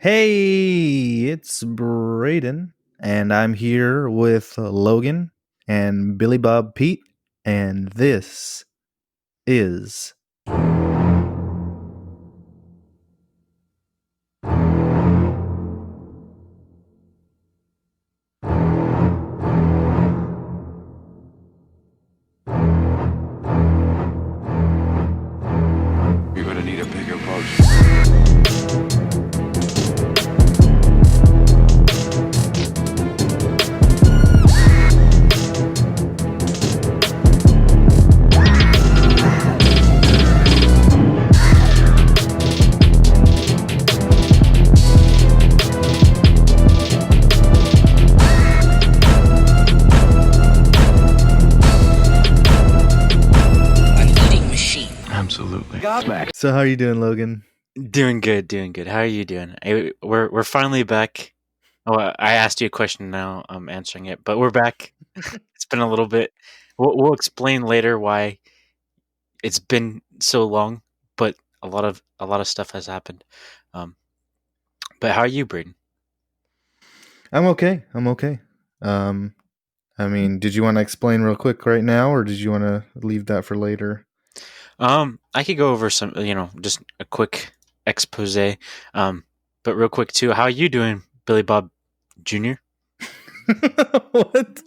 Hey, it's Braden, and I'm here with Logan and Billy Bob Pete, and this is. You're gonna need a bigger boat. An eating machine. Absolutely. So, how are you doing, Logan? Doing good, doing good. How are you doing? We're finally back. Oh, I asked you a question. Now I'm answering it, but we're back. It's been a little bit. We'll explain later why it's been so long, but a lot of stuff has happened. Um, but how are you, Braden? I'm okay. Did you want to explain real quick right now, or did you want to leave that for later? I could go over some, just a quick expose. But real quick too. How are you doing, Billy Bob Jr.? What?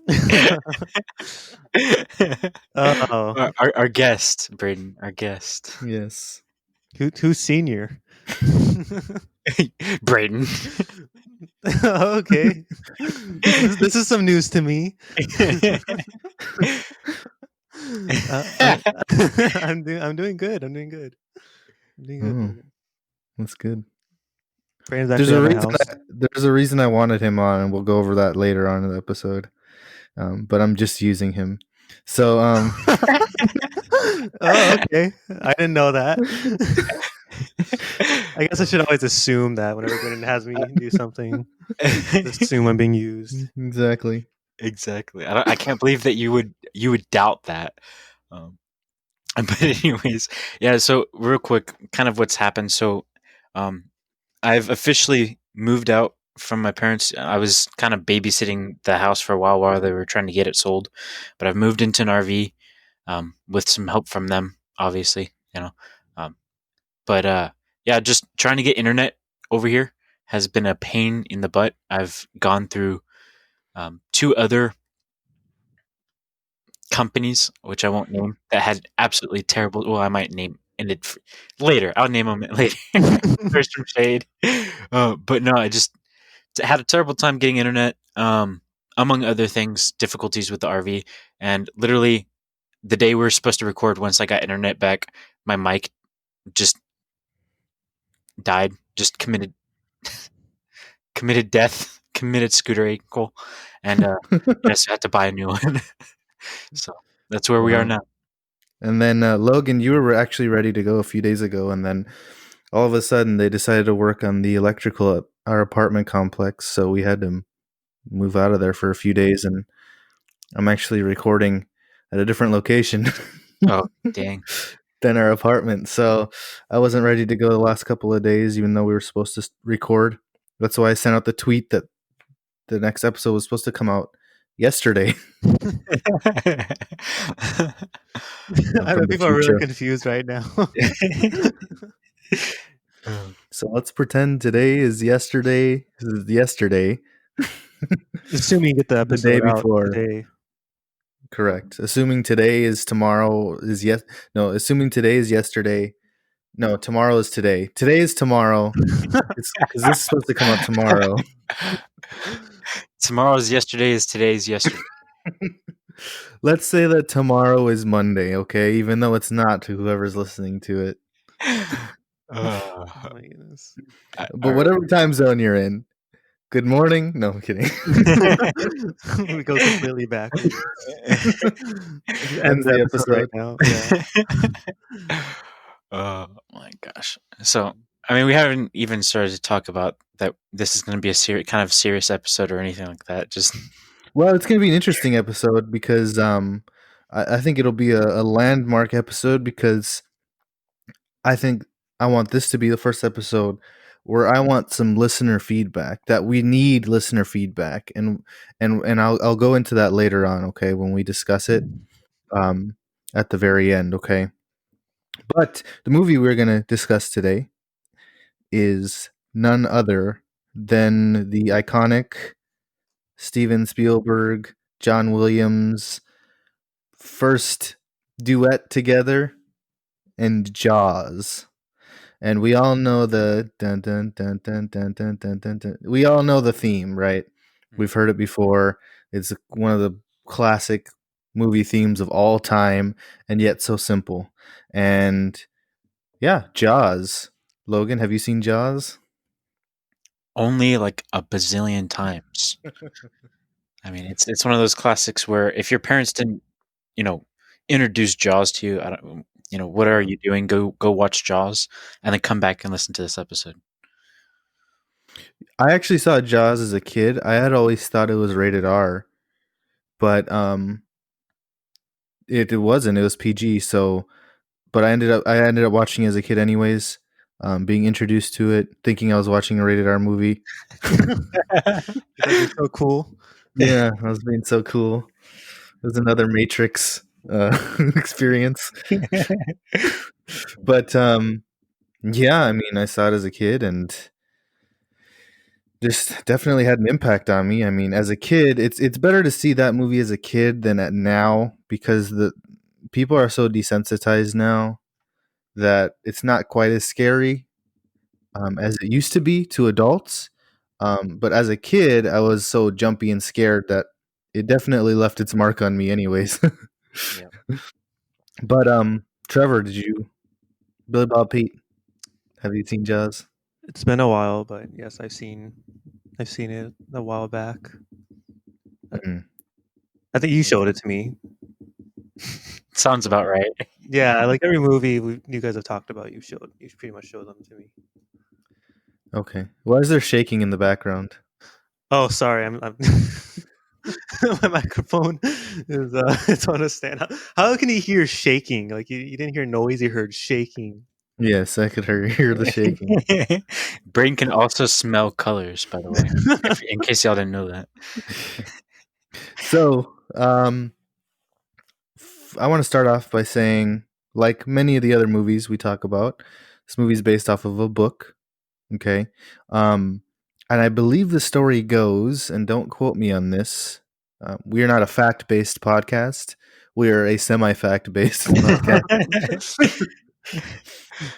Oh, our guest, Braden, our guest. Yes. who's senior? Braden. Okay, this is some news to me. I'm doing good. I'm doing good. Oh, that's good. Brandon's There's actually a at my reason. house. There's a reason I wanted him on, and we'll go over that later on in the episode. But I'm just using him. So, Oh, okay. I didn't know that. I guess I should always assume that whenever Brandon has me do something, just assume I'm being used. exactly. Exactly. I can't believe that you would doubt that. Um, but anyways, yeah. So real quick, kind of what's happened. So, um, I've officially moved out from my parents. I was kind of babysitting the house for a while they were trying to get it sold, but I've moved into an RV, with some help from them, obviously. Um, but yeah, just trying to get internet over here has been a pain in the butt. I've gone through two other companies, which I won't name, that had absolutely terrible. Well, I might name and it later. I'll name them later. There's some shade, but no, I just had a terrible time getting internet. Among other things, difficulties with the RV, and literally the day we were supposed to record, once I got internet back, my mic just died. Just committed death, committed scooter ankle, and just had to buy a new one. So that's where we are Wow. now. And then Logan, you were actually ready to go a few days ago, and then all of a sudden they decided to work on the electrical at our apartment complex, so we had to move out of there for a few days. And I'm actually recording at a different location Oh, dang. than our apartment, so I wasn't ready to go the last couple of days, even though we were supposed to record. That's why I sent out the tweet that the next episode was supposed to come out yesterday. I From bet the people are really future. confused right now. So let's pretend today is yesterday. This is yesterday. Assuming you get the The episode day out before. today. Correct. Assuming today is tomorrow is yes. No, assuming today is yesterday. No, tomorrow is today. Today is tomorrow. It's because this is supposed to come out tomorrow. Tomorrow's yesterday is today's yesterday. Let's say that tomorrow is Monday, okay? Even though it's not to whoever's listening to it. Oh my goodness. But whatever time zone you're in. Good morning. No, I'm kidding. We go completely backwards. Just Ends end the the episode right episode. now. Yeah. Oh my gosh! So I mean, we haven't even started to talk about that. This is going to be a kind of serious episode or anything like that. Just Well, it's going to be an interesting episode because I think it'll be a landmark episode because I think I want this to be the first episode where I want some listener feedback. That we need listener feedback, and I'll go into that later on. Okay, when we discuss it um, at the very end. Okay, but the movie we're gonna discuss today is none other than the iconic Steven Spielberg, John Williams first duet together and Jaws. And we all know the dun dun dun dun dun dun dun dun. Dun. We all know the theme, right? We've heard it before. It's one of the classic movie themes of all time, and yet so simple. And yeah, Jaws. Logan, have you seen Jaws? Only like a bazillion times. I mean, it's one of those classics where if your parents didn't, you know, introduce Jaws to you, I don't, what are you doing? Go watch Jaws, and then come back and listen to this episode. I actually saw Jaws as a kid. I had always thought it was rated R, but it wasn't. It was PG. So, but I ended up watching it as a kid anyways. Being introduced to it, thinking I was watching a rated R movie. You're so cool. Yeah, I was being so cool. It was another Matrix experience. But yeah, I mean, I saw it as a kid and just definitely had an impact on me. I mean, as a kid, it's better to see that movie as a kid than at now because the people are so desensitized now that it's not quite as scary as it used to be to adults. But as a kid, I was so jumpy and scared that it definitely left its mark on me, anyways. Yeah. But Trevor, did you Billy Bob Pete? Have you seen Jaws? It's been a while, but yes, I've seen it a while back. Mm. I think you showed it to me. Sounds about right. Yeah, like every movie you guys have talked about, you pretty much showed them to me. Okay. Why is there shaking in the background? Oh, sorry, I'm my microphone is it's on a stand. How can you hear shaking? Like you didn't hear noise, you heard shaking. Yes, I could hear the shaking. Brain can also smell colors, by the way, in case y'all didn't know that. So, I want to start off by saying, like many of the other movies we talk about, this movie is based off of a book. Okay. Um, and I believe the story goes, and don't quote me on this, we are not a fact based podcast. We are a semi fact based podcast.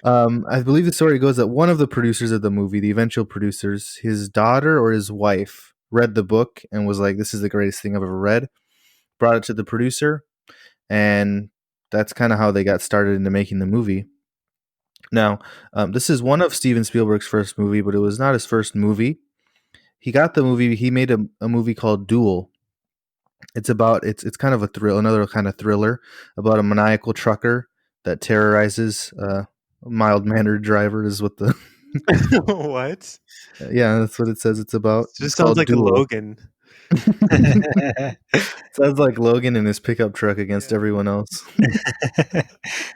I believe the story goes that one of the producers of the movie, the eventual producers, his daughter or his wife, read the book and was like, "This is the greatest thing I've ever read." Brought it to the producer, and that's kind of how they got started into making the movie. Now, this is one of Steven Spielberg's first movie, but it was not his first movie. He got the movie. He made a movie called Duel. It's kind of a thrill, another kind of thriller about a maniacal trucker that terrorizes a mild mannered driver. Is what the What? yeah, that's what it says. It's about. It It's just sounds called like Duel. Logan. Sounds like Logan in his pickup truck against Yeah. everyone else.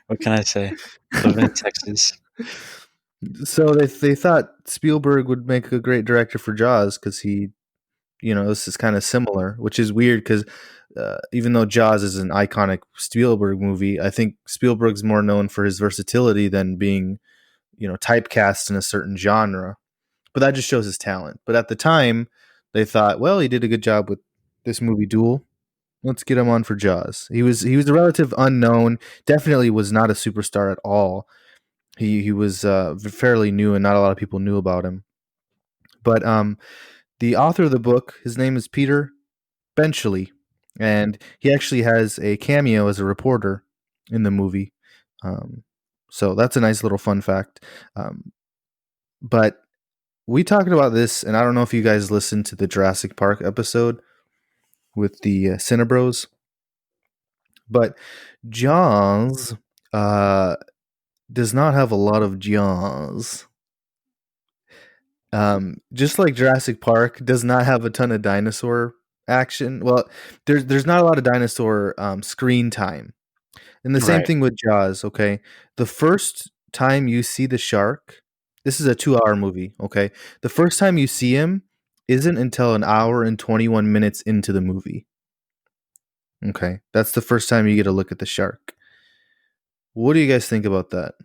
What can I say? Living in Texas. So they thought Spielberg would make a great director for Jaws because this is kind of similar, which is weird because even though Jaws is an iconic Spielberg movie, I think Spielberg's more known for his versatility than being, typecast in a certain genre. But that just shows his talent. But at the time, they thought, well, he did a good job with this movie Duel. Let's get him on for Jaws. He was a relative unknown. Definitely was not a superstar at all. He was fairly new, and not a lot of people knew about him. But the author of the book, his name is Peter Benchley, and he actually has a cameo as a reporter in the movie. So that's a nice little fun fact. But we talked about this, and I don't know if you guys listened to the Jurassic Park episode with the Cinebros, but Jaws does not have a lot of Jaws. Just like Jurassic Park does not have a ton of dinosaur action. Well, there's not a lot of dinosaur screen time. And the same Right. thing with Jaws, okay? The first time you see the shark This is a 2 hour movie. Okay, the first time you see him isn't until an hour and 21 minutes into the movie. Okay, that's the first time you get a look at the shark. What do you guys think about that?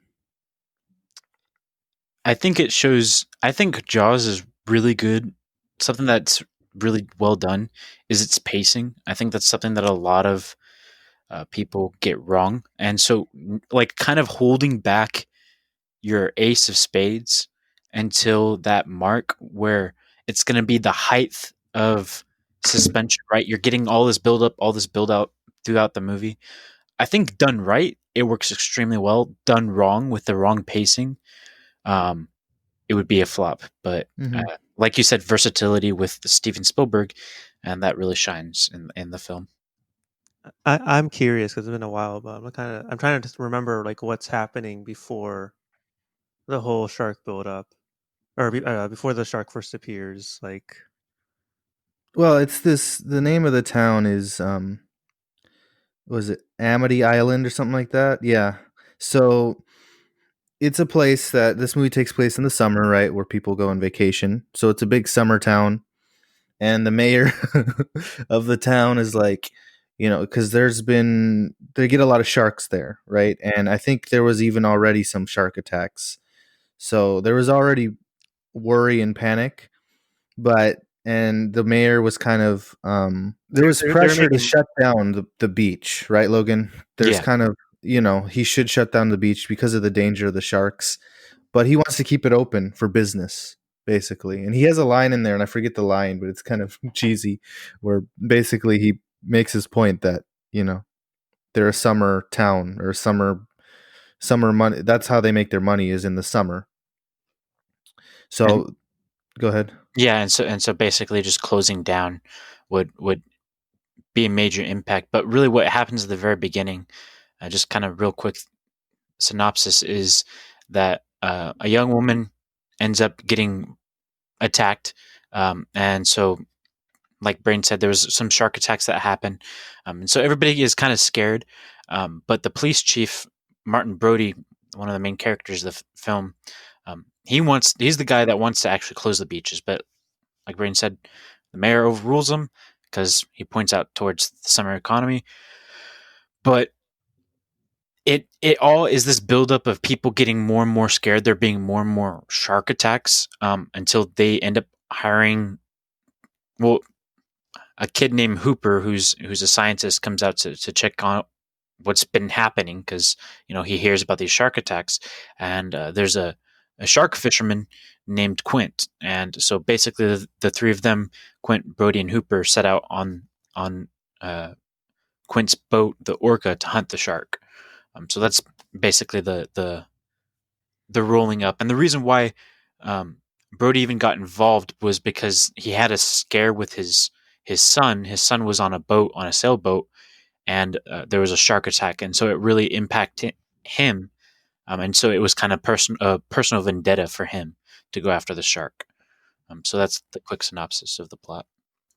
I think it shows. I think Jaws is really good. Something that's really well done is its pacing. I think that's something that a lot of people get wrong, and so like kind of holding back your ace of spades until that mark where it's going to be the height of suspension. Right, you're getting all this build up, all this build out throughout the movie. I think done right, it works extremely well. Done wrong with the wrong pacing, um, it would be a flop. But Hmm. like you said, versatility with Steven Spielberg, and that really shines in the film. I'm curious because it's been a while, but I'm trying to just remember like what's happening before the whole shark build up, or before the shark first appears. Like, Well, it's this. The name of the town is was it Amity Island or something like that? Yeah. So it's a place that this movie takes place in the summer, right, where people go on vacation. So it's a big summer town, and the mayor of the town is like, because they get a lot of sharks there, right? And I think there was even already some shark attacks, so there was already worry and panic. But and the mayor was kind of there was they're pressure to making shut down the beach, right, Logan? There's Yeah, kind of, he should shut down the beach because of the danger of the sharks, but he wants to keep it open for business, basically. And he has a line in there, and I forget the line, but it's kind of cheesy, where basically he makes his point that, you know they're a summer town, or summer money. That's how they make their money, is in the summer. and So go ahead. yeah, and so basically, just closing down would be a major impact. But really, what happens at the very beginning, just kind of real quick synopsis, is that a young woman ends up getting attacked, and so like Brain said, there was some shark attacks that happen, and so everybody is kind of scared. But the police chief, Martin Brody, one of the main characters of the film, he's the guy that wants to actually close the beaches. But like Brain said, the mayor overrules him because he points out towards the summer economy. But it all is this buildup of people getting more and more scared. There being more and more shark attacks, until they end up hiring, well, a kid named Hooper, who's a scientist, comes out to check on what's been happening because he hears about these shark attacks, and there's a shark fisherman named Quint, and so basically the three of them, Quint, Brody, and Hooper, set out on uh, Quint's boat, the Orca, to hunt the shark. So that's basically the rolling up, and the reason why um, Brody even got involved was because he had a scare with his son. His son was on a boat, on a sailboat, and there was a shark attack, and so it really impacted him. And so it was kind of personal vendetta for him to go after the shark. So that's the quick synopsis of the plot.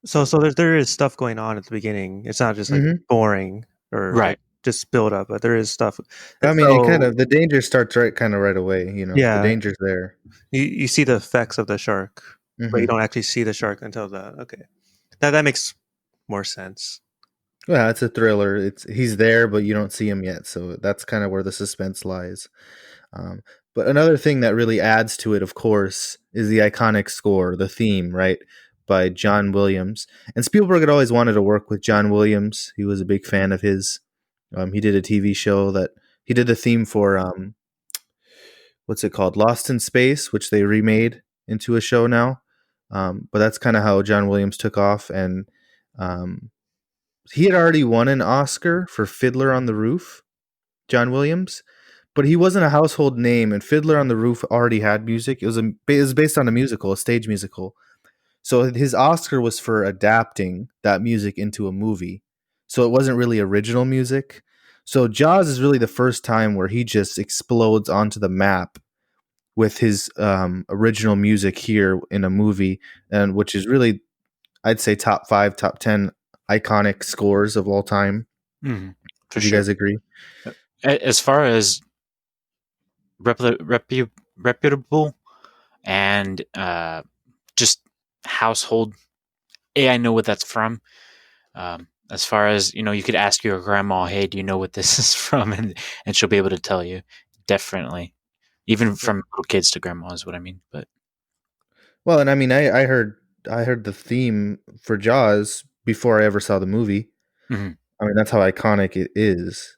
so there is stuff going on at the beginning. It's not just like Hmm. boring or like Right. just build up, but there is stuff. I mean, it kind So of the danger starts right away. The yeah, danger's there. you see the effects of the shark, but you Hmm. don't actually see the shark until the okay. That makes more sense. Well, it's a thriller. He's there, but you don't see him yet, so that's kind of where the suspense lies. Um, but another thing that really adds to it, of course, is the iconic score, the theme, right, by John Williams. And Spielberg had always wanted to work with John Williams. He was a big fan of his. He did a TV show that he did the theme for. What's it called? Lost in Space, which they remade into a show now. But that's kind of how John Williams took off, and um, he had already won an Oscar for Fiddler on the Roof, John Williams, but he wasn't a household name. And Fiddler on the Roof already had music. It was based on a musical, a stage musical. So his Oscar was for adapting that music into a movie. So it wasn't really original music. So Jaws is really the first time where he just explodes onto the map with his original music here in a movie, and which is really, I'd say, top five, top 10 iconic scores of all time. Mhm. For Would you sure. guys agree? As far as reputable and just household. I know what that's from. As far as you could ask your grandma, "Hey, do you know what this is from?" and she'll be able to tell you. Definitely, even Yeah. from little kids to grandmas. What I mean, but Well, and I mean, I heard the theme for Jaws before I ever saw the movie. mhm. I mean, that's how iconic it is.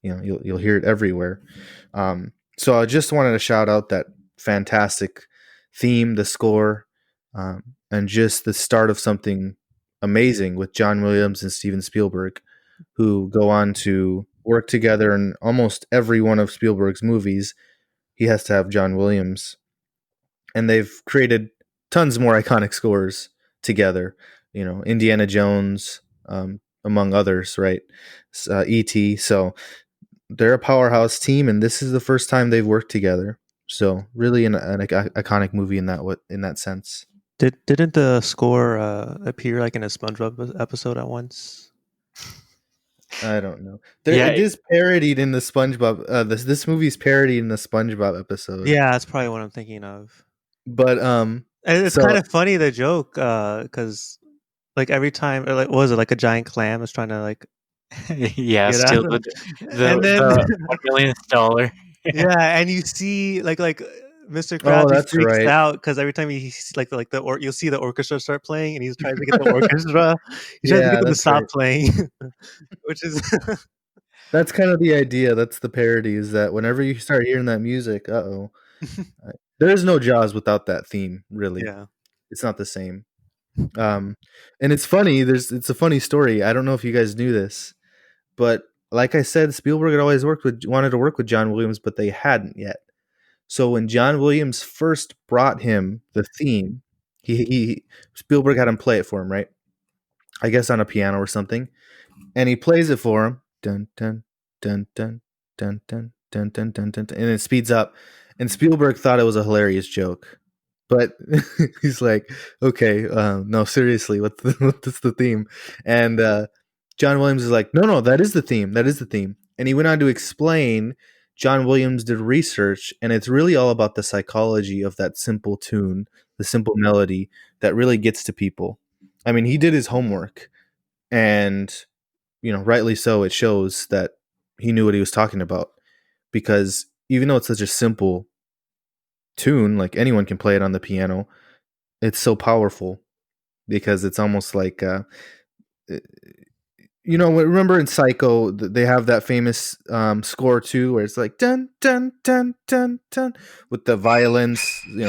You'll hear it everywhere. So I just wanted to shout out that fantastic theme, the score, and just the start of something amazing with John Williams and Steven Spielberg, who go on to work together in almost every one of Spielberg's movies. He has to have John Williams, and they've created tons more iconic scores together. Indiana Jones, among others, right? E.T. So they're a powerhouse team, and this is the first time they've worked together. So really, an iconic movie in that sense. Didn't the score appear like in a SpongeBob episode at once? I don't know. It Yeah, is parodied in the SpongeBob. This movie's parodied in the SpongeBob episode. Yeah, that's probably what I'm thinking of. But And it's so kind of funny the joke, because like every time, or like what was it, like a giant clam is trying to like yeah. get out Still of, the and then $1 millionth dollar. yeah, and you see like Mr. oh, Krabs, he that's freaks right. out because every time you'll see the orchestra start playing, and he tries to get the orchestra, he tries to get Yeah, them to that's stop right. playing, which is That's kind of the idea. That's the parody. Is that whenever you start hearing that music, there is no Jaws without that theme. Really, yeah. it's not the same. Um, and it's funny. It's a funny story. I don't know if you guys knew this, but like I said, Spielberg had always wanted to work with John Williams, but they hadn't yet. So when John Williams first brought him the theme, he Spielberg had him play it for him, right? I guess on a piano or something, and he plays it for him. Dun dun dun dun dun dun dun dun dun dun, and it speeds up. And Spielberg thought it was a hilarious joke, but he's like, "Okay, no, seriously, what's the theme?" And John Williams is like, "No, no, that is the theme. That is the theme." And he went on to explain. John Williams did research, and it's really all about the psychology of that simple tune, the simple melody that really gets to people. I mean, he did his homework, and rightly so. It shows that he knew what he was talking about, because even though it's such a simple tune, like anyone can play it on the piano, it's so powerful because it's almost like remember in Psycho they have that famous score too, where it's like dun dun dun dun dun with the violins,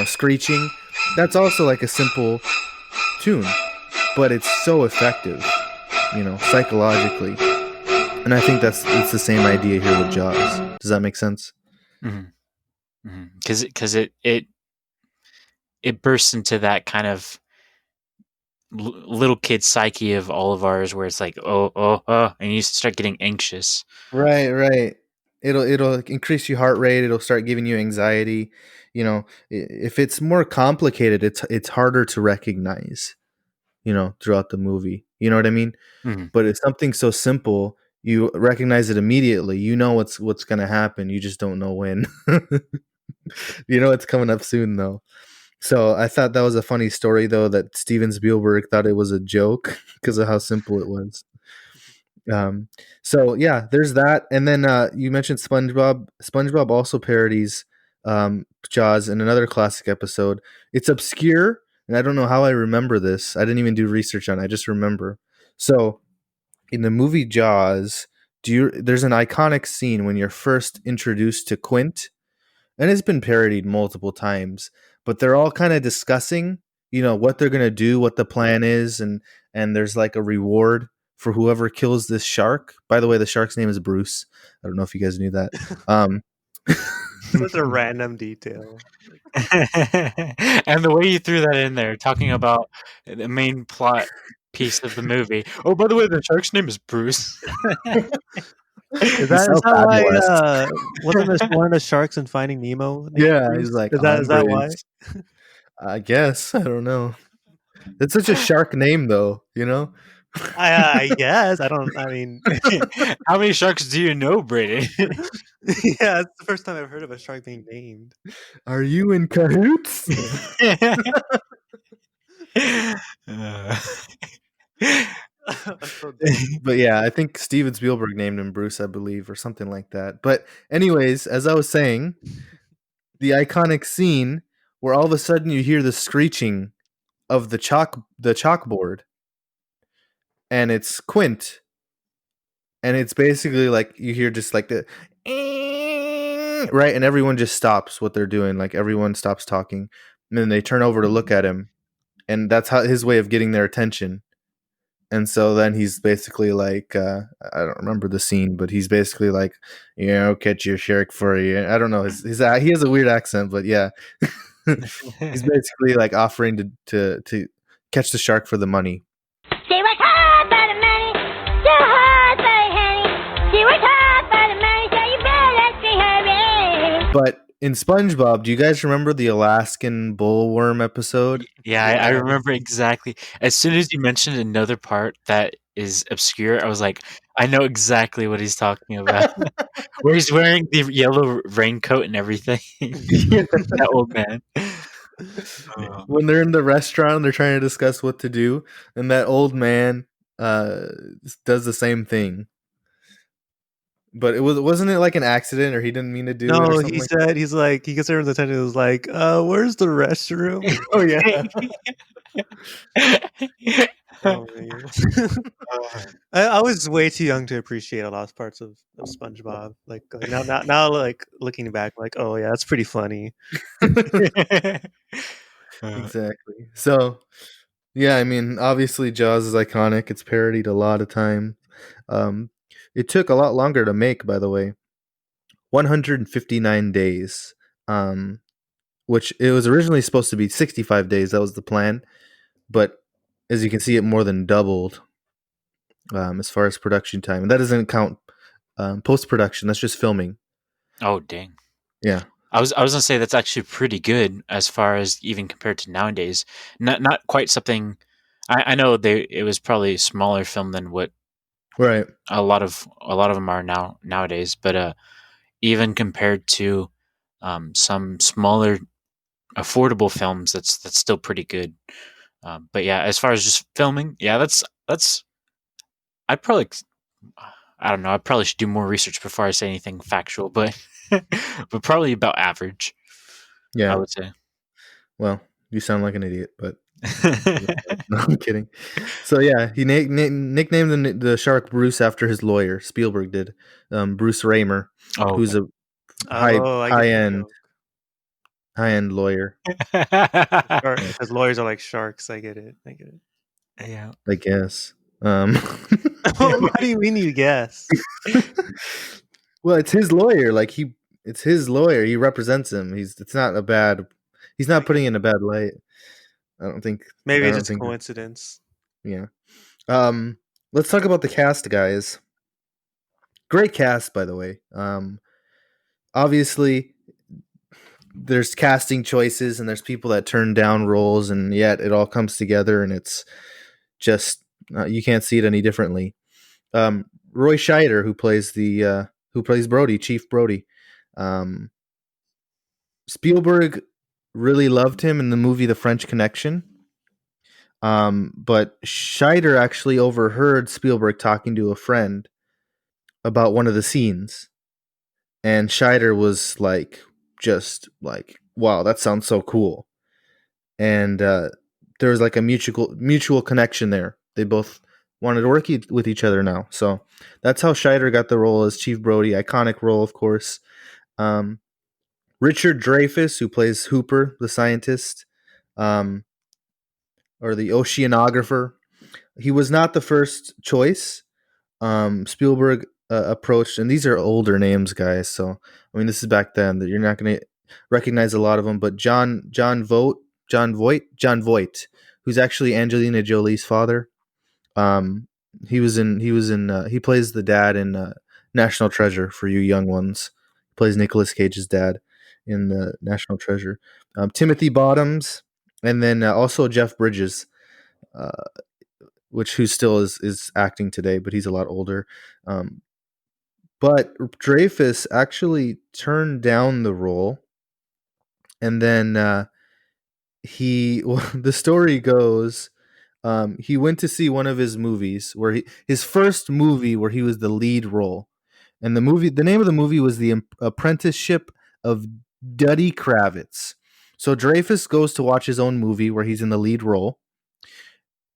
screeching. That's also like a simple tune, but it's so effective, psychologically. And I think it's the same idea here with Jaws. Does that make sense? Because it bursts into that kind of little kid psyche of all of ours, where it's like, oh, oh, oh, and you start getting anxious. Right, right. It'll increase your heart rate. It'll start giving you anxiety. If it's more complicated, it's harder to recognize. Throughout the movie. You know what I mean? Mhm. But if something's so simple, you recognize it immediately. You know what's going to happen. You just don't know when. You know it's coming up soon, though. So I thought that was a funny story, though, that Steven Spielberg thought it was a joke because of how simple it was. Um, so yeah, there's that, and then you mentioned SpongeBob. SpongeBob also parodies Jaws in another classic episode. It's obscure, and I don't know how I remember this. I didn't even do research on it. I just remember. So in the movie Jaws, there's an iconic scene when you're first introduced to Quint, and it's been parodied multiple times, but they're all kind of discussing, what they're going to do, what the plan is, and there's like a reward for whoever kills this shark. By the way, the shark's name is Bruce. I don't know if you guys knew that. Um Such a random detail. And the way you threw that in there, talking about the main plot piece of the movie. Oh, by the way, the shark's name is Bruce. Is you is sound that why? fabulous. Wasn't this one of the sharks in Finding Nemo named Yeah, he's Bruce? like, Is I'm that why? Bruce. I guess. I don't know. It's such a shark name though, I guess I don't. I mean, How many sharks do you know, Brayden? yeah, it's the first time I've heard of a shark being named. Are you in cahoots? Uh, That's so dumb. But yeah, I think Steven Spielberg named him Bruce, I believe, or something like that. But anyways, as I was saying, the iconic scene where all of a sudden you hear the screeching of the chalkboard, and it's Quint, and it's basically like you hear just like the right, and everyone just stops what they're doing, like everyone stops talking, and then they turn over to look at him, and that's how his way of getting their attention. And so then he's basically like, I don't remember the scene, but he's basically like, I'll catch your shark for you. I don't know he has a weird accent, but yeah, he's basically like offering to catch the shark for the money. She worked hard for the money, too hard for the honey. She worked hard for the money, so you better see her in. But in SpongeBob, do you guys remember the Alaskan bullworm episode? yeah, I remember exactly. As soon as you mentioned another part that is obscure, I was like, I know exactly what he's talking about. Where he's wearing the yellow raincoat and everything. That old man. Oh. When they're in the restaurant, they're trying to discuss what to do, and that old man uh, does the same thing. But wasn't it like an accident, or he didn't mean to do it, or No, something he like said he's like he gets there in the tent and was like, "Where's the restroom?" that? Oh yeah. Oh man, I was way too young to appreciate a lot of parts of SpongeBob. Like now, like looking back, like oh yeah, that's pretty funny. Exactly. So, yeah, I mean, obviously Jaws is iconic. It's parodied a lot of time. Um, it took a lot longer to make, by the way. 159 days. Which it was originally supposed to be 65 days. That was the plan, but as you can see, it more than doubled as far as production time, and that doesn't count post production. That's just filming. Oh dang. Yeah. I was gonna say that's actually pretty good as far as even compared to nowadays. Not quite something. I know it was probably a smaller film than what Right. a lot of them are nowadays, but even compared to some smaller affordable films, that's still pretty good. But yeah, as far as just filming, yeah, that's I probably I don't know. I probably should do more research before I say anything factual, but but probably about average, I Yeah. would say. Well, you sound like an idiot, but no, I'm kidding. So yeah, he nicknamed the shark Bruce after his lawyer. Spielberg did, Bruce Raymer, Oh, who's a high Oh, I get high the end joke. high end lawyer. Yeah, Because lawyers are like sharks. I get it. I get it. yeah. I guess. Um, What do you mean you guess? well, it's his lawyer. It's his lawyer. He represents him. It's not a bad. He's not putting in a bad light. I don't think. Maybe I it's don't just a think. coincidence. Yeah. Let's talk about the cast, guys. Great cast, by the way. Obviously, there's casting choices and there's people that turn down roles, and yet it all comes together, and it's just you can't see it any differently. Roy Scheider, who plays Brody, Chief Brody. Um, Spielberg really loved him in the movie The French Connection. But Scheider actually overheard Spielberg talking to a friend about one of the scenes, and Scheider was like, just like, "Wow, that sounds so cool." And there was like a mutual connection there. They both wanted to work with each other now, so that's how Scheider got the role as Chief Brody. Iconic role, of course. Um, Richard Dreyfuss, who plays Hooper, the scientist, um, or the oceanographer, he was not the first choice. Spielberg approached, and these are older names, guys. So I mean, this is back then that you're not going to recognize a lot of them. But John Voight, who's actually Angelina Jolie's father. Um, he plays the dad in National Treasure for you young ones. He plays Nicolas Cage's dad in National Treasure. Timothy Bottoms, and then also Jeff Bridges. Uh, who still is acting today, but he's a lot older. Um, but Dreyfus actually turned down the role, and then he well, the story goes he went to see one of his movies where his first movie where he was the lead role, and the name of the movie was The Apprenticeship of Duddy Kravitz. So Dreyfus goes to watch his own movie where he's in the lead role,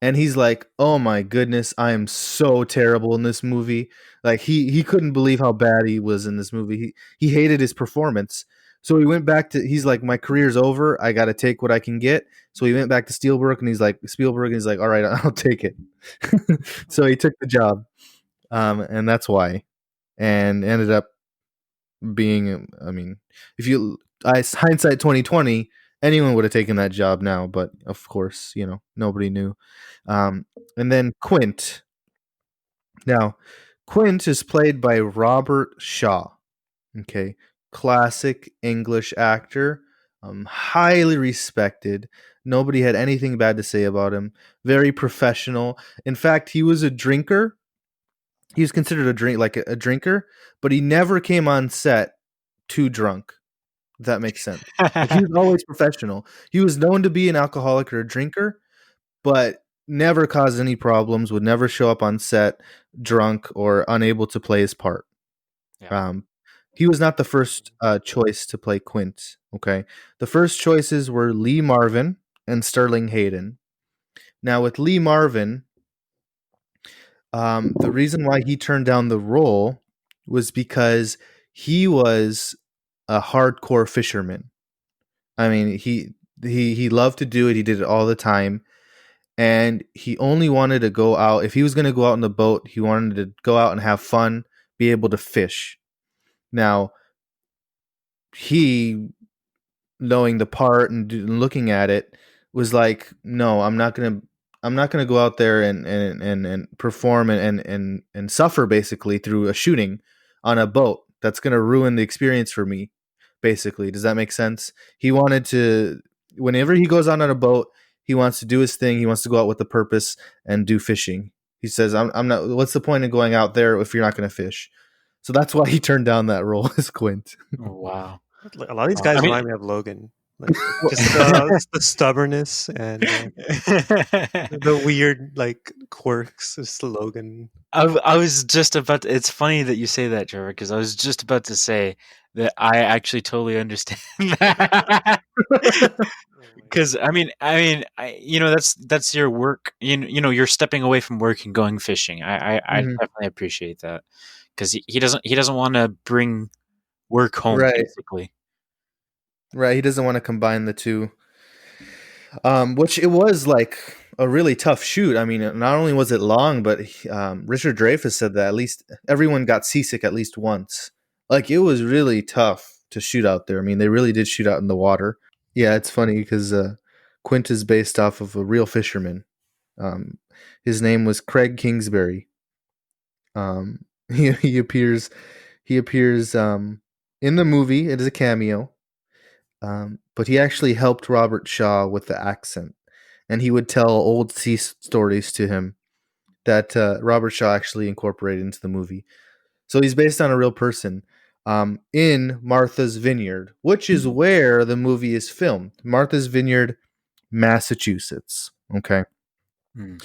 and he's like, "Oh my goodness, I am so terrible in this movie." Like he couldn't believe how bad he was in this movie. He hated his performance. So he went back to he's like, "My career's over. I got to take what I can get." So he went back to Spielberg and he's like, "All right, I'll take it." So he took the job. And that's why, and ended up being, I mean, if you hindsight 2020, anyone would have taken that job now, but of course, nobody knew. And then Quint. Now, Quint is played by Robert Shaw. Okay, classic English actor, highly respected. Nobody had anything bad to say about him. Very professional. In fact, he was a drinker. He was considered a drinker, but he never came on set too drunk. If that makes sense. Like, he was always professional. He was known to be an alcoholic or a drinker, but never caused any problems, would never show up on set drunk or unable to play his part. Yeah. He was not the first choice to play Quint. Okay. The first choices were Lee Marvin and Sterling Hayden. Now, with Lee Marvin, the reason why he turned down the role was because he was a hardcore fisherman. I mean, he loved to do it. He did it all the time. And he only wanted to go out. If he was going to go out in the boat, he wanted to go out and have fun, be able to fish. Now, he, knowing the part and looking at it, was like, no, I'm not gonna go out there and perform and suffer basically through a shooting on a boat. That's gonna ruin the experience for me. Basically, does that make sense? He wanted to. Whenever he goes out on a boat, he wants to do his thing. He wants to go out with a purpose and do fishing. He says, I'm not. What's the point of going out there if you're not going to fish? So that's why he turned down that role as Quint. Oh, wow. A lot of these guys I mean- remind me of Logan. Like, just the stubbornness and the weird like quirks of Logan. I was just about to, it's funny that you say that, Trevor, because I was just about to say that I actually totally understand that. Because that's your work. You're stepping away from work and going fishing. I Mhm. definitely appreciate that, because he doesn't want to bring work home, Right. basically. Right, he doesn't want to combine the two. Which it was like a really tough shoot. I mean, not only was it long, but Richard Dreyfuss said that at least everyone got seasick at least once. Like, it was really tough to shoot out there. I mean, they really did shoot out in the water. Yeah, it's funny because Quint is based off of a real fisherman. His name was Craig Kingsbury. He appears in the movie. It is a cameo. But he actually helped Robert Shaw with the accent, and he would tell old sea stories to him that Robert Shaw actually incorporated into the movie. So he's based on a real person in Martha's Vineyard, which is where the movie is filmed. Martha's Vineyard, Massachusetts. Okay. Hmm.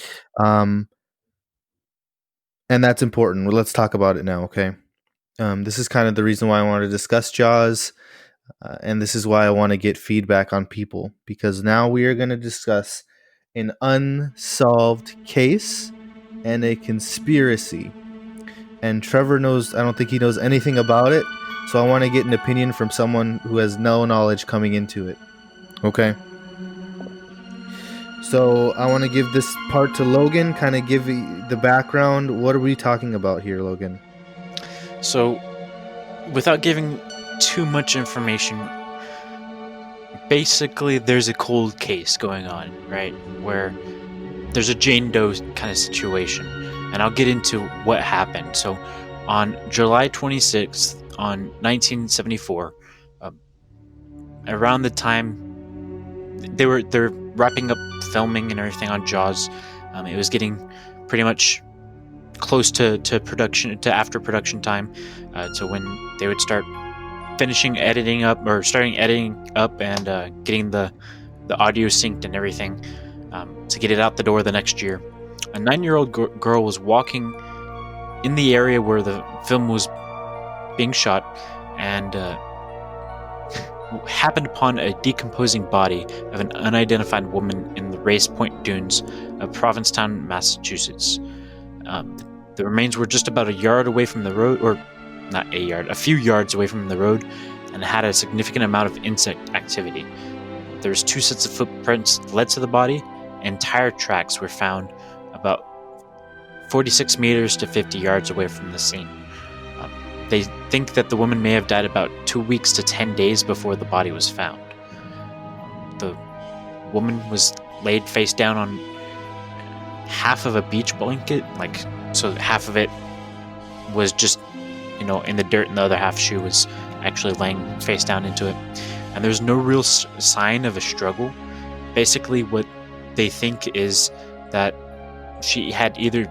And that's important. Well, let's talk about it now, okay? This is kind of the reason why I wanted to discuss Jaws. And this is why I want to get feedback on people, because now we are going to discuss an unsolved case and a conspiracy. And Trevor knows, I don't think he knows anything about it. So I want to get an opinion from someone who has no knowledge coming into it. Okay. So I want to give this part to Logan, kind of give the background. What are we talking about here, Logan? So, without giving too much information, basically there's a cold case going on, right? Where there's a Jane Doe kind of situation. And I'll get into what happened. So, on July 26th, on 1974, around the time they're wrapping up filming and everything on Jaws, It was getting pretty much close to production, to after production time, to when they would start starting editing up and getting the audio synced and everything, to get it out the door the next year. A 9-year-old girl was walking in the area where the film was being shot, and happened upon a decomposing body of an unidentified woman in the Race Point Dunes of Provincetown, Massachusetts. The remains were just about a yard away from the road, or not a yard, a few yards away from the road, and had a significant amount of insect activity. There's 2 sets of footprints led to the body, and tire tracks were found about 46 meters to 50 yards away from the scene. They think that the woman may have died about 2 weeks to 10 days before the body was found. The woman was laid face down on half of a beach blanket, so half of it was just, in the dirt, and the other half she was actually laying face down into it. And there's no real sign of a struggle. Basically, what they think is that she had either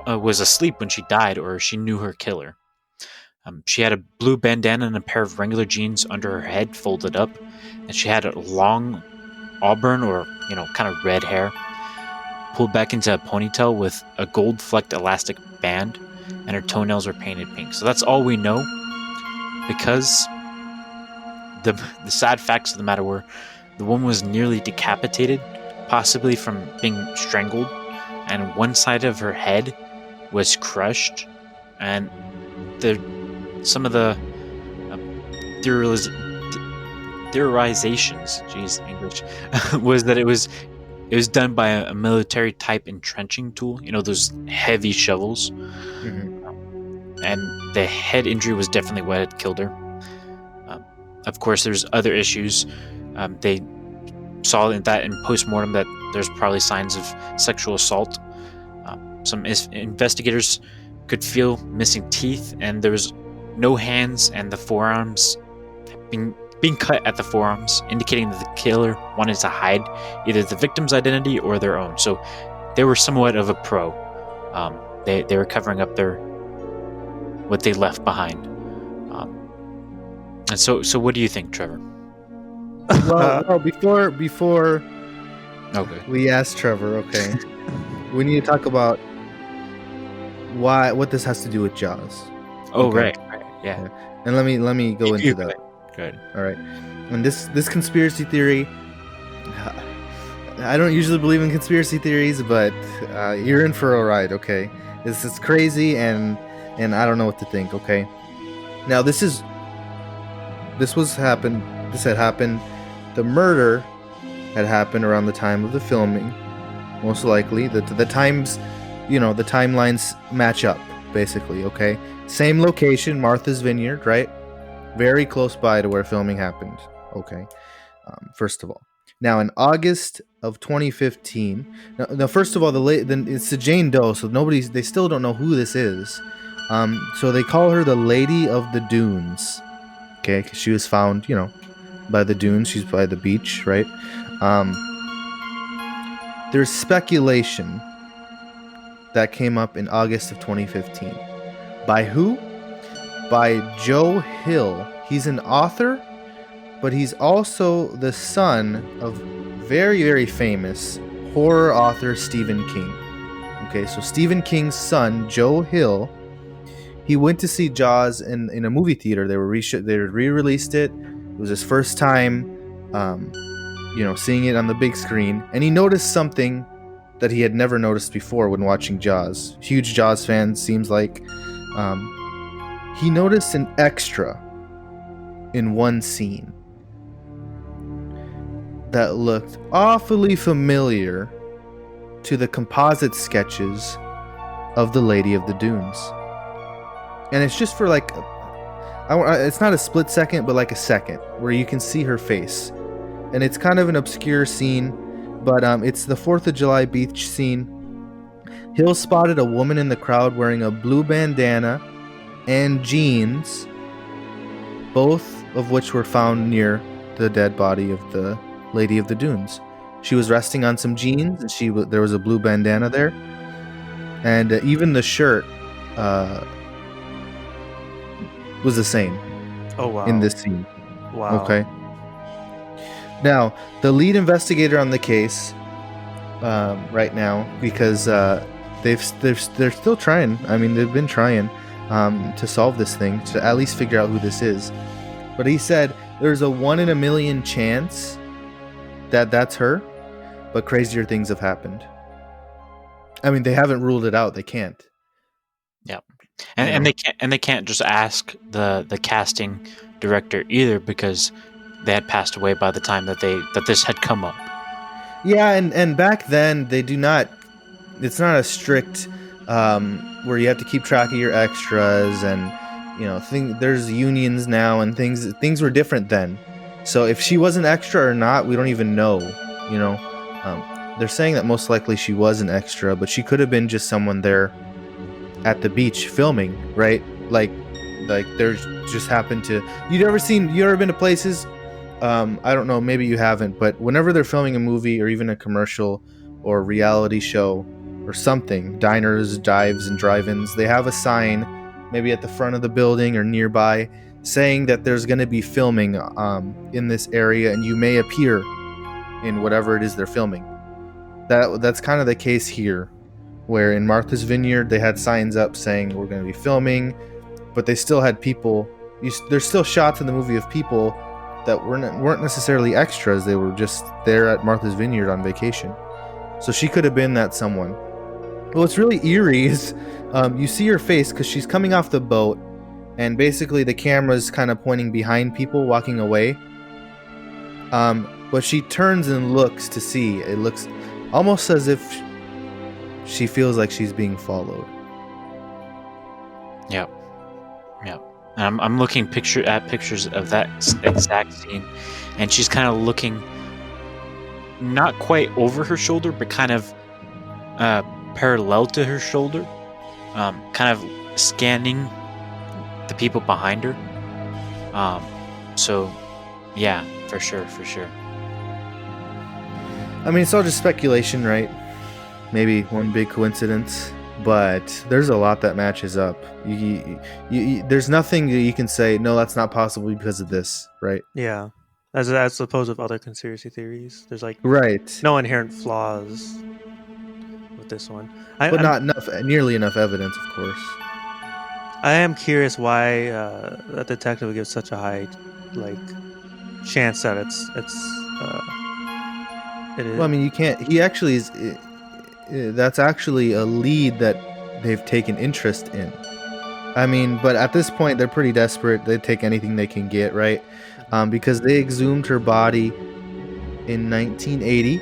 was asleep when she died, or she knew her killer. She had a blue bandana and a pair of Wrangler jeans under her head, folded up, and she had a long auburn, or kind of red hair, pulled back into a ponytail with a gold-flecked elastic band, and her toenails were painted pink. So that's all we know, because the sad facts of the matter were the woman was nearly decapitated, possibly from being strangled, and one side of her head was crushed, and some of the theorizations, English, was that it was done by a military type entrenching tool, those heavy shovels. Mm-hmm. And the head injury was definitely what had killed her. Of course, there's other issues. They saw that in post-mortem that there's probably signs of sexual assault. Some investigators could feel missing teeth, and there was no hands, and the forearms being cut at the forearms, indicating that the killer wanted to hide either the victim's identity or their own. So they were somewhat of a pro. They were covering up what they left behind. And so what do you think, Trevor? Well, before Okay. we ask Trevor, okay, we need to talk about what this has to do with Jaws. Oh, Okay. right, yeah. And let me go into that. Good. All right. And this conspiracy theory, I don't usually believe in conspiracy theories, but you're in for a ride, okay? This is crazy, and I don't know what to think, okay? Now this had happened. The murder had happened around the time of the filming, most likely. The times, the timelines match up, basically, okay? Same location, Martha's Vineyard, right? Very close by to where filming happened, okay? First of all. Now, in August of 2015, now first of all, it's the Jane Doe, so they still don't know who this is. So they call her the Lady of the Dunes, okay? Because she was found, by the dunes. She's by the beach, right? There's speculation that came up in August of 2015. By who? By Joe Hill. He's an author, but he's also the son of very, very famous horror author Stephen King. Okay, so Stephen King's son, Joe Hill, he went to see Jaws in a movie theater. They re-released it. It was his first time, seeing it on the big screen, and he noticed something that he had never noticed before when watching Jaws. Huge Jaws fan, seems like. He noticed an extra in one scene that looked awfully familiar to the composite sketches of the Lady of the Dunes. And it's just for it's not a split second, but like a second, where you can see her face. And it's kind of an obscure scene, but it's the 4th of July beach scene. Hill spotted a woman in the crowd wearing a blue bandana and jeans, both of which were found near the dead body of the Lady of the Dunes. She was resting on some jeans, and there was a blue bandana there, and even the shirt was the same Oh wow. in this scene. Wow. Okay. Now, the lead investigator on the case, right now, because they're still trying. I mean, they've been trying to solve this thing, to at least figure out who this is. But he said there's a 1 in a million chance that that's her, but crazier things have happened. I mean, they haven't ruled it out. They can't. Yeah, and they can't just ask the casting director either, because they had passed away by the time that this had come up. Yeah, and back then they do not. It's not a strict where you have to keep track of your extras, and there's unions now, and things were different then. So if she was an extra or not, we don't even know. They're saying that most likely she was an extra, but she could have been just someone there at the beach filming, right? Like there's just happened to. You ever been to places? I don't know, maybe you haven't, but whenever they're filming a movie or even a commercial or a reality show or something, diners, dives, and drive-ins, they have a sign maybe at the front of the building or nearby saying that there's going to be filming in this area, and you may appear in whatever it is they're filming. That's kind of the case here, where in Martha's Vineyard they had signs up saying we're going to be filming, but they still had people. There's still shots in the movie of people that weren't necessarily extras. They were just there at Martha's Vineyard on vacation. So she could have been that someone. What's really eerie is you see her face because she's coming off the boat, and basically the camera's kind of pointing behind people walking away. But she turns and looks to see. It looks almost as if she feels like she's being followed. Yep. And I'm looking at pictures of that exact scene, and she's kind of looking not quite over her shoulder, but kind of parallel to her shoulder, kind of scanning the people behind her. So, yeah, for sure. I mean, it's all just speculation, right? Maybe one big coincidence, but there's a lot that matches up. There's nothing that you can say, no, that's not possible because of this, right? Yeah. As opposed with other conspiracy theories, there's like Right. no inherent flaws with this one. But not nearly enough evidence, of course. I am curious why a detective would give such a high chance that it is. Well, I mean, you can't. He actually is. That's actually a lead that they've taken interest in. I mean, but at this point, they're pretty desperate. They take anything they can get, right? Because they exhumed her body in 1980.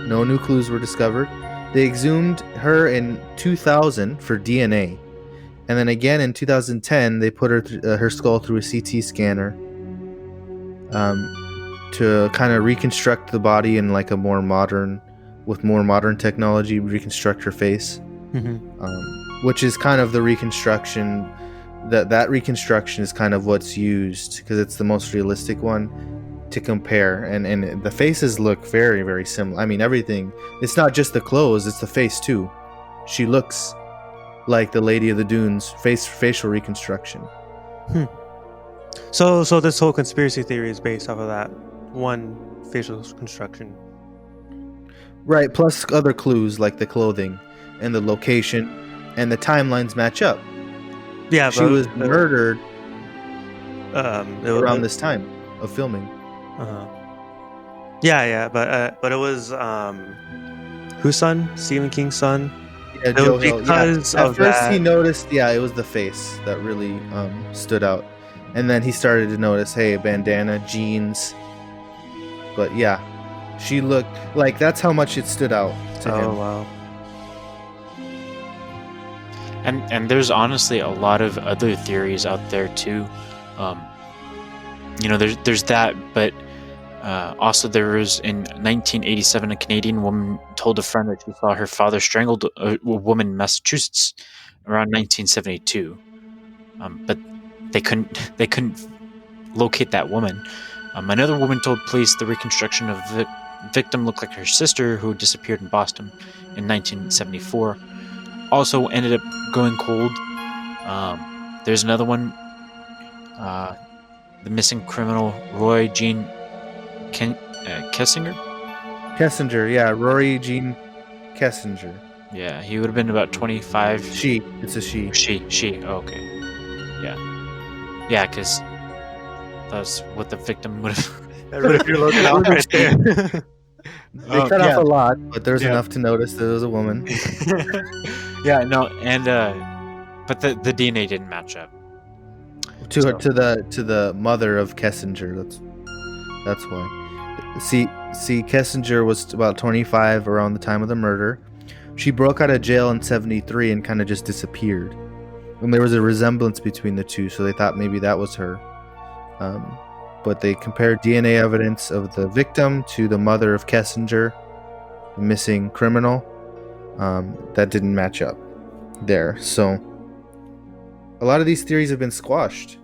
No new clues were discovered. They exhumed her in 2000 for DNA. And then again in 2010, they put her skull through a CT scanner to kind of reconstruct the body in like a more modern technology, reconstruct her face. Which is kind of the reconstruction. That reconstruction is kind of what's used because it's the most realistic one to compare, and the faces look very, very similar. I mean, everything. It's not just the clothes; it's the face too. She looks like the Lady of the Dunes. Facial reconstruction. So this whole conspiracy theory is based off of that one facial construction. Right, plus other clues like the clothing and the location and the timelines match up. Yeah, she was murdered around this time of filming. Yeah, but it was whose son? Stephen King's son. Yeah, Joe Hill. Because At of first that, he noticed, it was the face that really stood out, and then he started to notice, hey, bandana, jeans. But yeah, she looked like that's how much it stood out to him. Oh wow. And there's honestly a lot of other theories out there too. There's that, but also there was in 1987 a Canadian woman told a friend that she saw her father strangled a woman in Massachusetts around 1972. But they couldn't locate that woman. Another woman told police the reconstruction of victim looked like her sister, who disappeared in Boston in 1974. Also ended up going cold. There's another one, the missing criminal Roy Jean Kessinger. Kessinger, yeah, Rory Jean Kessinger. Yeah, he would have been about 25. She, it's a she. She. Oh, okay. Yeah, because that's what the victim would have. If you're looking out right there. They cut off a lot, but there's Yeah. enough to notice there was a woman. Yeah, no, and but the DNA didn't match up. to So- to the mother of Kessinger. That's why. See, Kessinger was about 25 around the time of the murder. She broke out of jail in 73 and kind of just disappeared. And there was a resemblance between the two, so they thought maybe that was her. But they compared DNA evidence of the victim to the mother of Kessinger, the missing criminal. That didn't match up there. So a lot of these theories have been squashed.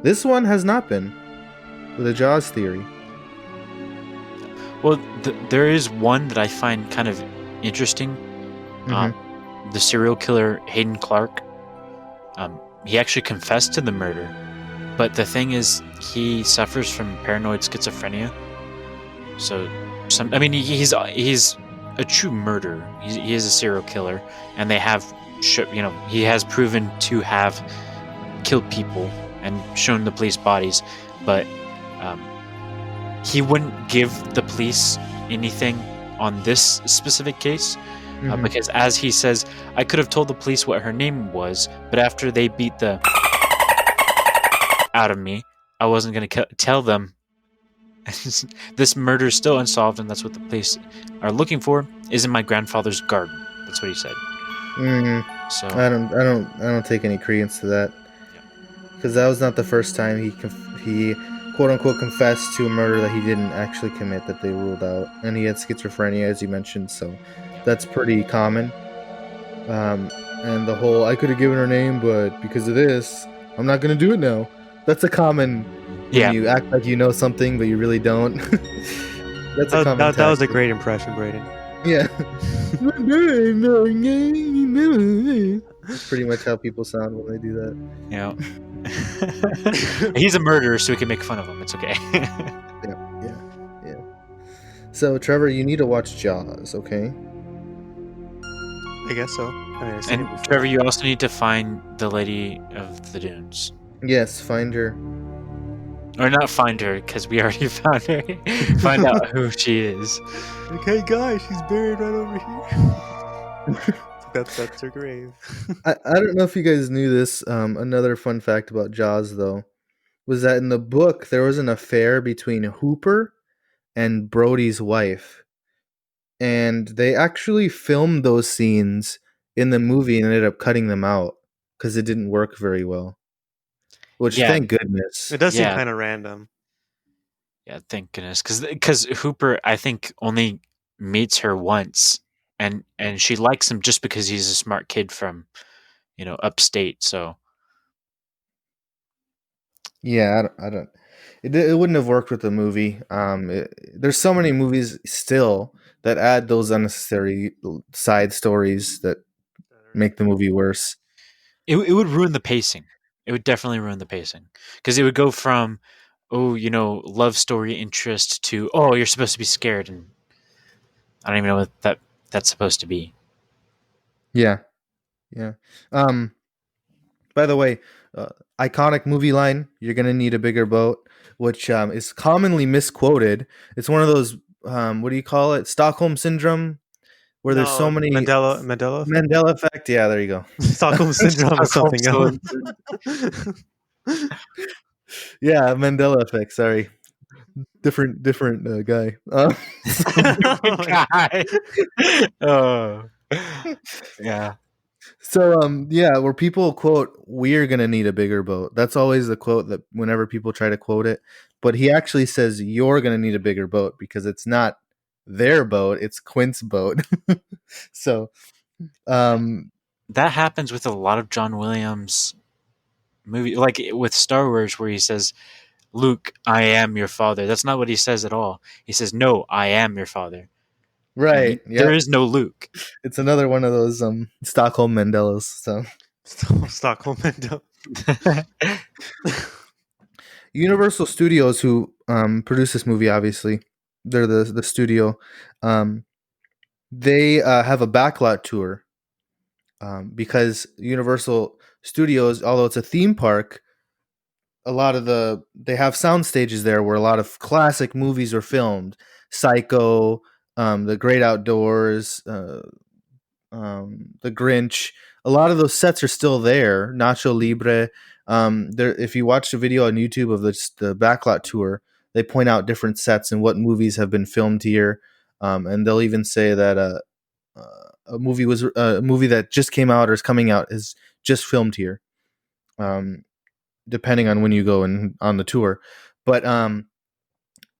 This one has not been, with the Jaws theory. Well, there is one that I find kind of interesting. The serial killer Hayden Clark. He actually confessed to the murder, but the thing is, he suffers from paranoid schizophrenia. So, he's a true murderer. He is a serial killer, and they have, he has proven to have killed people and shown the police bodies, but he wouldn't give the police anything on this specific case. Because, as he says, I could have told the police what her name was, but after they beat the out of me, I wasn't going to tell them. This murder is still unsolved, and that's what the police are looking for. Is in my grandfather's garden. That's what he said. So I don't take any credence to that, because that was not the first time he quote unquote confessed to a murder that he didn't actually commit, that they ruled out, and he had schizophrenia, as you mentioned. So that's pretty common. And the whole "I could have given her name, but because of this, I'm not gonna do it now." That's a common. When you act like you know something, but you really don't. That's a common. That was a great impression, Braden. Yeah. That's pretty much how people sound when they do that. Yeah. He's a murderer, so we can make fun of him. It's okay. Yeah. So, Trevor, you need to watch Jaws, okay? I guess so. I've seen it And before. Trevor, you also need to find the Lady of the Dunes. Yes, find her. Or not find her, because we already found her. Find out who she is. Okay, guys, she's buried right over here. That's her grave. I don't know if you guys knew this. Another fun fact about Jaws, though, was that in the book there was an affair between Hooper and Brody's wife, and they actually filmed those scenes in the movie and ended up cutting them out because it didn't work very well. Which, Yeah. thank goodness. It does seem Yeah. kind of random. Yeah, thank goodness. Because Hooper, I think, only meets her once, and she likes him just because he's a smart kid from, upstate. So Yeah, I don't. It wouldn't have worked with the movie. There's so many movies still that add those unnecessary side stories that make the movie worse. it would ruin the pacing. It would definitely ruin the pacing, because it would go from, love story interest to, you're supposed to be scared, and I don't even know what that's supposed to be. Yeah. By the way, iconic movie line, "You're gonna need a bigger boat," which is commonly misquoted. It's one of those what do you call it? Stockholm syndrome, where there's so many Mandela effect? Mandela effect. Yeah, there you go. Stockholm syndrome is something else. Yeah, Mandela effect. Sorry, different guy. Guy. Oh, yeah. So where people quote, "We're gonna need a bigger boat." That's always the quote that whenever people try to quote it. But he actually says, "You're gonna need a bigger boat," because it's not their boat; it's Quint's boat. So, That happens with a lot of John Williams movie, like with Star Wars, where he says, Luke, I am your father. That's not what he says at all. He says, no, I am your father. Right. There Yep. is no Luke. It's another one of those Stockholm Mandelas. So Stockholm Mandela. Universal Studios, who produced this movie, obviously they're the studio. Um, they have a backlot tour because Universal Studios, although it's a theme park, a lot of they have sound stages there where a lot of classic movies are filmed. Psycho, The Great Outdoors, The Grinch. A lot of those sets are still there. Nacho Libre. There, if you watch the video on YouTube of the backlot tour, they point out different sets and what movies have been filmed here. And they'll even say that a movie that just came out or is coming out is just filmed here. Depending on when you go and on the tour, but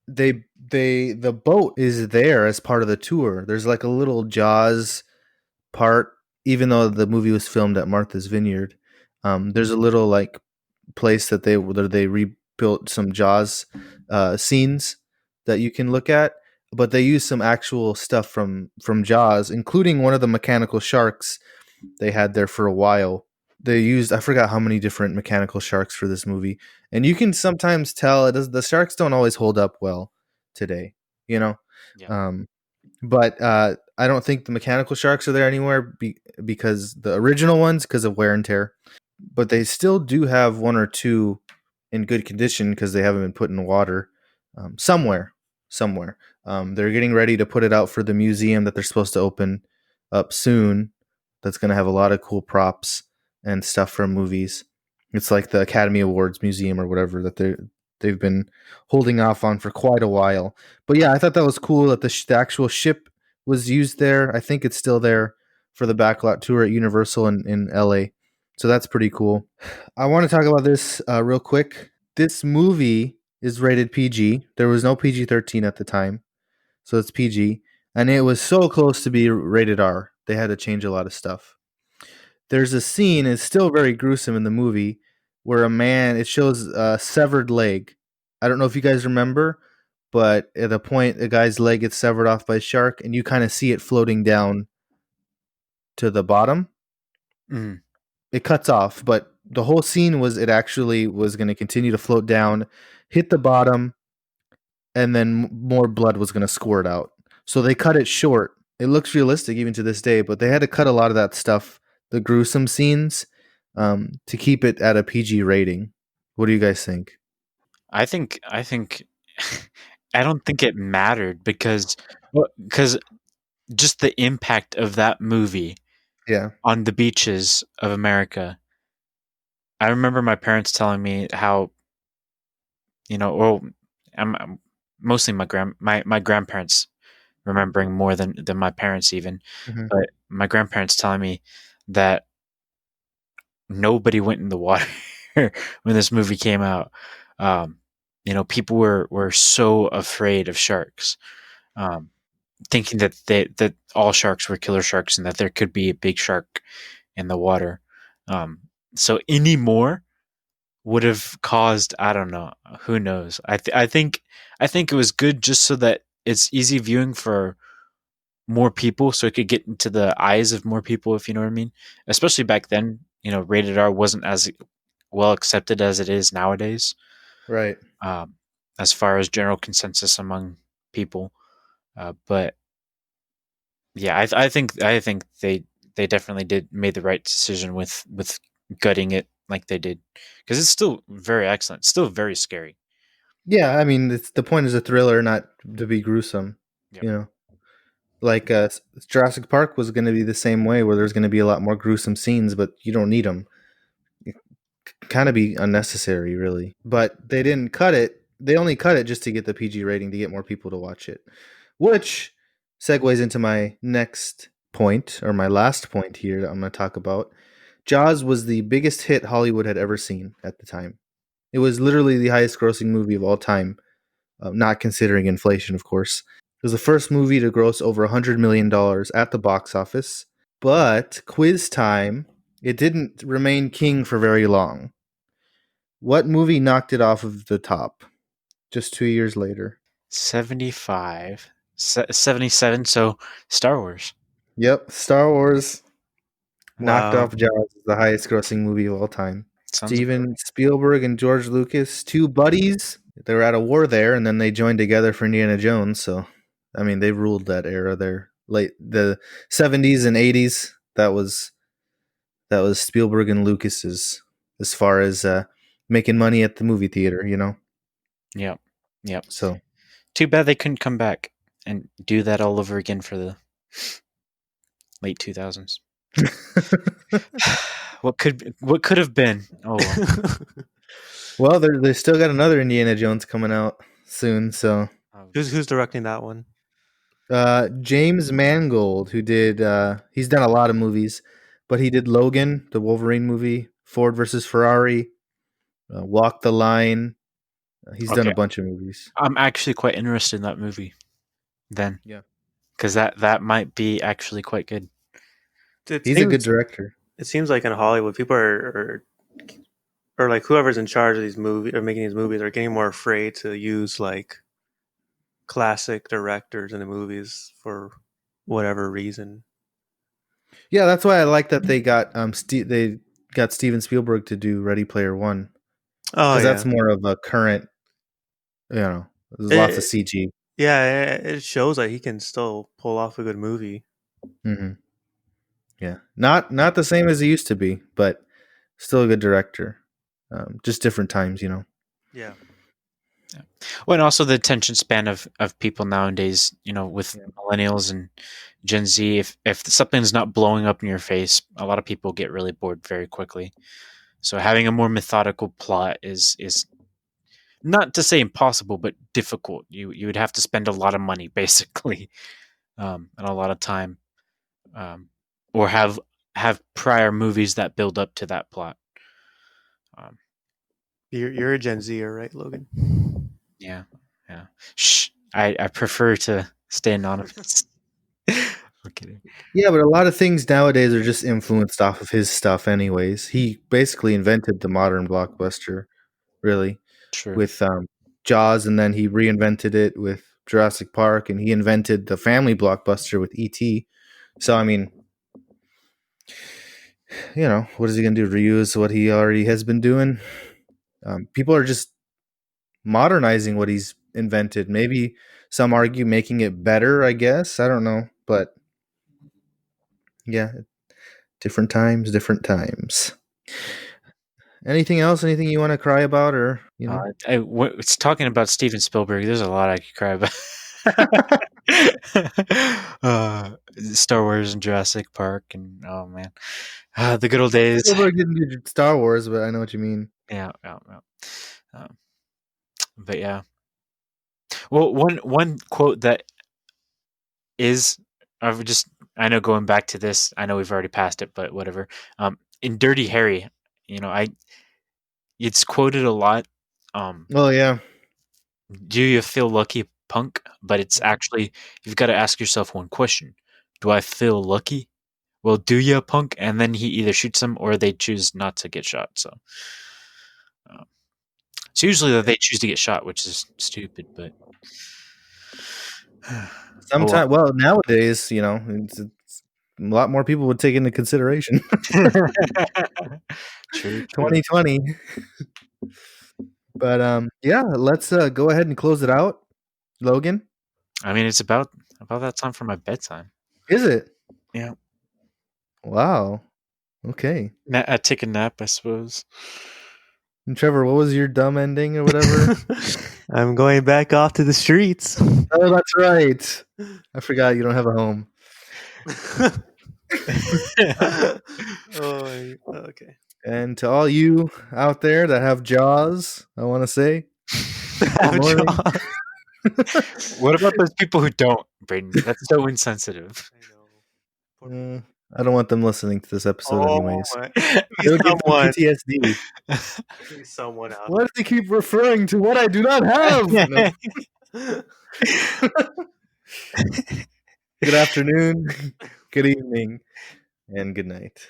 the boat is there as part of the tour. There's like a little Jaws part, even though the movie was filmed at Martha's Vineyard. There's a little like place that they rebuilt some Jaws scenes that you can look at, but they use some actual stuff from Jaws, including one of the mechanical sharks they had there for a while. They used, I forgot how many different mechanical sharks for this movie, and you can sometimes tell the sharks don't always hold up well today, you know. Yeah. But I don't think the mechanical sharks are there anywhere because the original ones, because of wear and tear. But they still do have one or two in good condition because they haven't been put in water somewhere. Somewhere. They're getting ready to put it out for the museum that they're supposed to open up soon. That's going to have a lot of cool props and stuff from movies. It's like the Academy Awards Museum or whatever that they've been holding off on for quite a while. But yeah, I thought that was cool that the actual ship was used there. I think it's still there for the backlot tour at Universal in LA. So that's pretty cool. I want to talk about this real quick. This movie is rated PG. There was no PG 13 at the time. So it's PG. And it was so close to be rated R. They had to change a lot of stuff. There's a scene, it's still very gruesome in the movie, where it shows a severed leg. I don't know if you guys remember, but at a point, a guy's leg gets severed off by a shark, and you kind of see it floating down to the bottom. Mhm. It cuts off, but the whole scene was it actually was going to continue to float down, hit the bottom, and then more blood was going to squirt out. So they cut it short. It looks realistic even to this day, but they had to cut a lot of that stuff, the gruesome scenes, to keep it at a PG rating. What do you guys think? I think I don't think it mattered because just the impact of that movie Yeah. on the beaches of America. I remember my parents telling me how, well, I'm mostly my grandparents remembering more than my parents even, Mm-hmm. but my grandparents telling me that nobody went in the water when this movie came out. Um, people were so afraid of sharks, um, thinking that all sharks were killer sharks and that there could be a big shark in the water. So any more would have caused, I don't know, who knows. I think it was good just so that it's easy viewing for more people, so it could get into the eyes of more people, if you know what I mean. Especially back then, rated R wasn't as well accepted as it is nowadays, Right. um, as far as general consensus among people. But yeah, I think they definitely made the right decision with gutting it like they did, because it's still very excellent, still very scary. Yeah, I mean, the point is a thriller, not to be gruesome. Yep. You know, like Jurassic Park was going to be the same way, where there's going to be a lot more gruesome scenes, but you don't need them. Kind of be unnecessary, really. But they didn't cut it. They only cut it just to get the PG rating to get more people to watch it, which segues into my next point or my last point here that I'm going to talk about. Jaws was the biggest hit Hollywood had ever seen at the time. It was literally the highest grossing movie of all time, not considering inflation, of course. It was the first movie to gross over $100 million at the box office. But quiz time, it didn't remain king for very long. What movie knocked it off of the top just 2 years later? 75. 77, so Star Wars. Yep, Star Wars knocked Wow. off Jaws as the highest grossing movie of all time. Sounds about Steven Spielberg and George Lucas, two buddies. They were at a war there, and then they joined together for Indiana Jones. So, I mean, they ruled that era there, late the 70s and 80s. That was Spielberg and Lucas's as far as making money at the movie theater. Yep. Yep. So Too bad they couldn't come back and do that all over again for the late 2000s. What could have been? Oh well. well, they still got another Indiana Jones coming out soon. So Who's directing that one? James Mangold, who did he's done a lot of movies, but he did Logan, the Wolverine movie, Ford versus Ferrari, Walk the Line. He's done a Okay. bunch of movies. I'm actually quite interested in that movie then. Yeah. Because that might be actually quite good. He's a good director. It seems like in Hollywood, people are like whoever's in charge of these movies or making these movies are getting more afraid to use like classic directors in the movies for whatever reason. Yeah, that's why I like that they got they got Steven Spielberg to do Ready Player One, Oh because yeah, that's more of a current. There's lots of CG. yeah. It shows that he can still pull off a good movie. Hmm. Yeah, not the same as he used to be, but still a good director. Just different times. Yeah. Well, and also the attention span of people nowadays, with millennials and Gen Z, if something's not blowing up in your face, a lot of people get really bored very quickly. So having a more methodical plot is not to say impossible, but difficult. You would have to spend a lot of money, basically, and a lot of time, or have prior movies that build up to that plot. You're a Gen Zer, right, Logan? Yeah. Shh. I prefer to stay anonymous. I'm kidding. Yeah, but a lot of things nowadays are just influenced off of his stuff. Anyways, he basically invented the modern blockbuster, really, True. with Jaws, and then he reinvented it with Jurassic Park, and he invented the family blockbuster with E.T. So I mean, what is he going to do? Reuse what he already has been doing? People are just modernizing what he's invented. Maybe some argue making it better. I guess I don't know, but yeah, different times, different times. Anything else? Anything you want to cry about, or It's talking about Steven Spielberg. There's a lot I could cry about. Star Wars and Jurassic Park, and oh man, the good old days. Spielberg didn't do Star Wars, but I know what you mean. Yeah. But yeah. Well, one quote that is I know going back to this, I know we've already passed it, but whatever. In Dirty Harry, it's quoted a lot. Oh yeah, Do you feel lucky, punk? But it's actually, you've got to ask yourself one question: do I feel lucky? Well, do you, punk? And then he either shoots them or they choose not to get shot. So it's usually that they choose to get shot, which is stupid. But sometimes. Well, nowadays, it's a lot more people would take into consideration. True. 2020. But yeah, let's go ahead and close it out, Logan. I mean, it's about that time for my bedtime. Is it? Yeah. Wow. Okay. I take a nap, I suppose. And Trevor, what was your dumb ending or whatever? I'm going back off to the streets. Oh, that's right. I forgot you don't have a home. Okay. And to all you out there that have jaws, I want to say, good morning. What about those people who don't, Braden? That's so insensitive. I don't want them listening to this episode anyways. Please It'll give them PTSD. Please someone out. Why do they keep referring to what I do not have? No. Good afternoon, good evening, and good night.